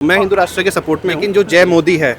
मैं हिंदू राष्ट्र के सपोर्ट में, लेकिन जो जय मोदी है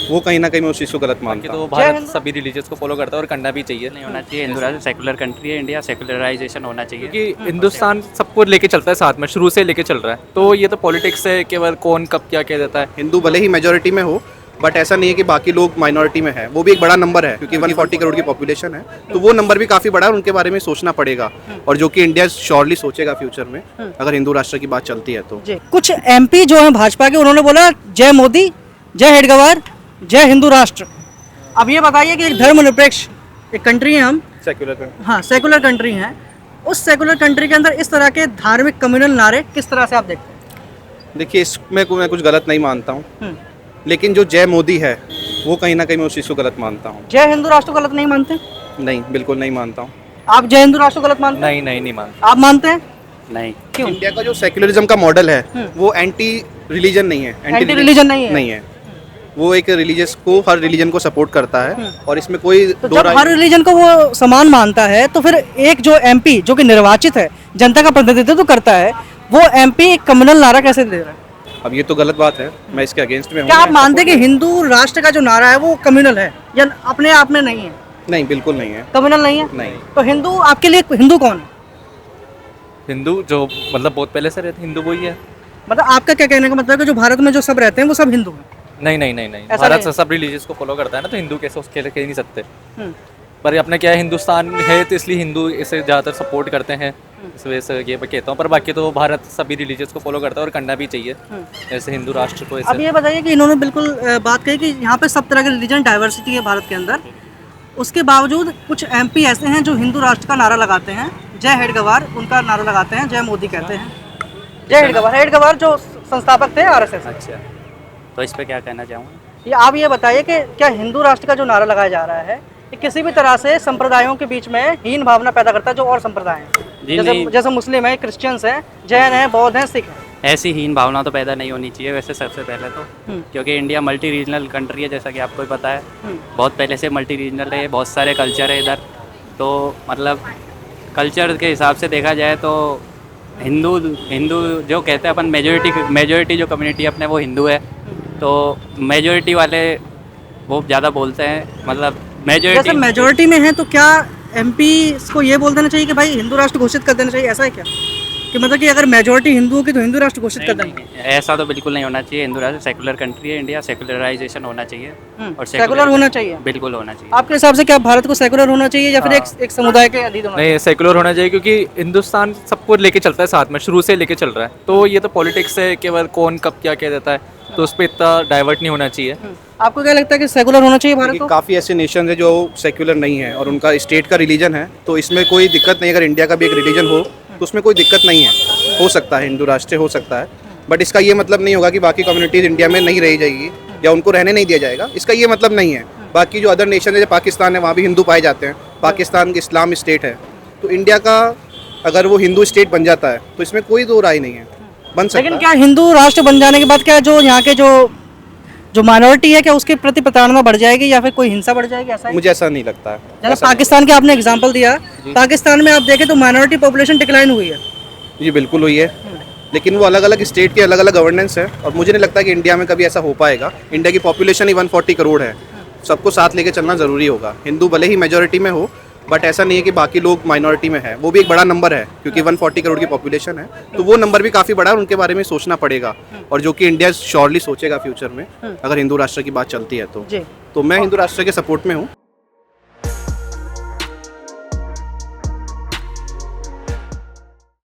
वो कहीं ना कहीं मैं उस चीज़ को गलत मानता हूँ। तो भारत सभी रिलीजियस को फॉलो करता है और करना भी चाहिए। नहीं होना चाहिए। हिंदू राष्ट्र सेकुलर कंट्री है इंडिया, सेकुलराइजेशन होना चाहिए। क्योंकि हिंदुस्तान सबको लेके चलता है साथ में, शुरू से लेके चल रहा है। तो ये तो पॉलिटिक्स है, केवल कौन कब क्या कह देता है। हिंदू भले ही मेजोरिटी में हो, बट ऐसा नहीं है कि बाकी लोग माइनॉरिटी में है। वो भी एक बड़ा नंबर है क्योंकि 140 करोड़ की पॉपुलेशन है, तो वो नंबर भी काफ़ी बड़ा है और उनके बारे में सोचना पड़ेगा। और जो कि इंडिया श्योरली सोचेगा फ्यूचर में, अगर हिंदू राष्ट्र की बात चलती है तो। कुछ एमपी जो हैं भाजपा के, उन्होंने बोला जय मोदी, जय हेडगेवार, जय हिंदू राष्ट्र। अब ये बताइए कि एक धर्मनिरपेक्ष एक कंट्री है हम, सेक्युलर हाँ सेकुलर कंट्री हैं, उस सेकुलर कंट्री के अंदर इस तरह के धार्मिक कम्युनल नारे किस तरह से आप देखते हैं? देखिए, इसमें मैं कुछ गलत नहीं मानता हूँ, लेकिन जो जय मोदी है वो कहीं ना कहीं मैं उस चीज़ को गलत मानता हूँ। जय हिंदू राष्ट्र को गलत नहीं मानते? नहीं, बिल्कुल नहीं मानता हूँ। आप जय हिंदू राष्ट्र को गलत मानते हैं? नहीं मानते। आप मानते हैं? नहीं। क्यों? इंडिया का जो सेक्युलरिज्म का मॉडल है वो एंटी रिलीजन नहीं है। एंटी रिलीजन नहीं है? नहीं है। वो एक रिलीजियस को, हर रिलीजन को सपोर्ट करता है और इसमें कोई तो दो जब राय हर रिलीजन को वो समान मानता है, तो फिर एक जो एमपी जो कि निर्वाचित है, जनता का प्रतिनिधित्व करता है, वो एमपी एक कम्युनल नारा कैसे दे रहा है? अब ये तो गलत बात है, मैं इसके अगेंस्ट में हूँ। क्या आप मानते हैं कि हिंदू राष्ट्र का जो नारा है वो कम्युनल है या अपने आप में नहीं है? नहीं, बिल्कुल नहीं है। कम्युनल नहीं है? नहीं। तो हिंदू आपके लिए हिंदू कौन है? हिंदू जो मतलब बहुत पहले से रहते हिंदू वही है। मतलब आपका क्या कहने का मतलब है कि जो भारत में जो सब रहते हैं वो सब हिंदू हैं? नहीं। ऐसा भारत नहीं से सब रिलीजियस को फॉलो करता है ना, तो हिंदू कैसे उसके लिए कह नहीं सकते। हम्म। पर अपने क्या है, हिंदुस्तान है तो इसलिए हिंदू इसे ज़्यादातर सपोर्ट करते हैं, इस वजह से ये मैं कहता हूँ। पर बाकी तो भारत सभी रिलीजियस को फॉलो करता है और करना भी चाहिए, जैसे हिंदू राष्ट्र को अब ऐसे। ये बताइए कि इन्होंने बिल्कुल बात कही कि यहाँ पे सब तरह के रिलीजन डाइवर्सिटी है भारत के अंदर, उसके बावजूद कुछ एमपी ऐसे हैं जो हिंदू राष्ट्र का नारा लगाते हैं, जय हेडगेवार उनका नारा लगाते हैं, जय मोदी कहते हैं। जय हेडगेवार जो संस्थापक थे आरएसएस। अच्छा, तो इस पे क्या कहना चाहूँगा? ये आप ये बताइए कि क्या हिंदू राष्ट्र का जो नारा लगाया जा रहा है ये किसी भी तरह से संप्रदायों के बीच में हीन भावना पैदा करता है, जो और संप्रदाय जी हैं, जैसे मुस्लिम है, क्रिश्चियंस हैं, जैन हैं, बौद्ध हैं, सिख हैं? ऐसी हीन भावना तो पैदा नहीं होनी चाहिए वैसे सबसे पहले तो, क्योंकि इंडिया मल्टी रीजनल कंट्री है, जैसा कि आपको भी पता है। बहुत पहले से मल्टी रीजनल है, बहुत सारे कल्चर है इधर। तो मतलब कल्चर के हिसाब से देखा जाए तो हिंदू जो कहते हैं अपन, मेजोरिटी जो कम्युनिटी अपने वो हिंदू है। तो मेजोरिटी वाले वो ज़्यादा बोलते हैं, मतलब जैसे मेजोरिटी में है तो क्या एमपी को ये बोल देना चाहिए कि भाई हिंदू राष्ट्र घोषित कर देना चाहिए, ऐसा है क्या? कि मतलब कि अगर मेजोरिटी हिंदू होगी तो हिंदू राष्ट्र घोषित कर देना? ऐसा तो बिल्कुल नहीं होना चाहिए। हिंदू राष्ट्र सेकुलर कंट्री है इंडिया, सेकुलराइजेशन होना चाहिए और सेकुलर होना चाहिए। बिल्कुल होना चाहिए। आपके हिसाब से क्या भारत को सेकुलर होना चाहिए या फिर एक समुदाय के अधीन होना चाहिए? नहीं, सेकुलर होना चाहिए क्योंकि हिंदुस्तान सबको लेके चलता है साथ में, शुरू से लेके चल रहा है। तो ये तो पॉलिटिक्स है, केवल कौन कब क्या कह देता है, तो उस पर इतना डाइवर्ट नहीं होना चाहिए। आपको क्या लगता है कि सेकुलर होना चाहिए भारत को? काफ़ी ऐसे नेशन है जो सेक्युलर नहीं है और उनका स्टेट का रिलीजन है, तो इसमें कोई दिक्कत नहीं। अगर इंडिया का भी एक रिलीजन हो तो उसमें कोई दिक्कत नहीं है, हो सकता है हिंदू राष्ट्र हो सकता है। बट इसका ये मतलब नहीं होगा कि बाकी कम्युनिटीज़ इंडिया में नहीं रही जाएगी या उनको रहने नहीं दिया जाएगा, इसका ये मतलब नहीं है। बाकी जो अदर नेशन है, जैसे पाकिस्तान है, वहाँ भी हिंदू पाए जाते हैं। पाकिस्तान इस्लाम स्टेट है, तो इंडिया का अगर वो हिंदू स्टेट बन जाता है तो इसमें कोई दो राय नहीं है, बन सकता है। लेकिन क्या हिंदू राष्ट्र बन जाने के बाद क्या जो यहाँ के जो माइनॉरिटी है, क्या उसके प्रति प्रताड़ना बढ़ जाएगी या फिर कोई हिंसा बढ़ जाएगी, ऐसा है? मुझे ऐसा नहीं लगता है। जैसे पाकिस्तान के आपने एग्जांपल दिया, पाकिस्तान में आप देखें तो माइनॉरिटी पॉपुलेशन डिक्लाइन हुई है। जी बिल्कुल हुई है, लेकिन वो अलग अलग स्टेट की अलग अलग गवर्नेंस है और मुझे नहीं लगता कि इंडिया में कभी ऐसा हो पाएगा। इंडिया की पॉपुलेशन ही 140 करोड़ है, सबको साथ लेके चलना ज़रूरी होगा। हिंदू भले ही मेजोरिटी में हो, बट ऐसा नहीं है कि बाकी लोग माइनॉरिटी में है। वो भी एक बड़ा नंबर है क्योंकि 140 करोड़ की पॉपुलेशन है, तो वो नंबर भी काफ़ी बड़ा है और उनके बारे में सोचना पड़ेगा। और जो कि इंडिया श्योरली सोचेगा फ्यूचर में, अगर हिंदू राष्ट्र की बात चलती है तो। मैं हिंदू राष्ट्र के सपोर्ट में हूँ।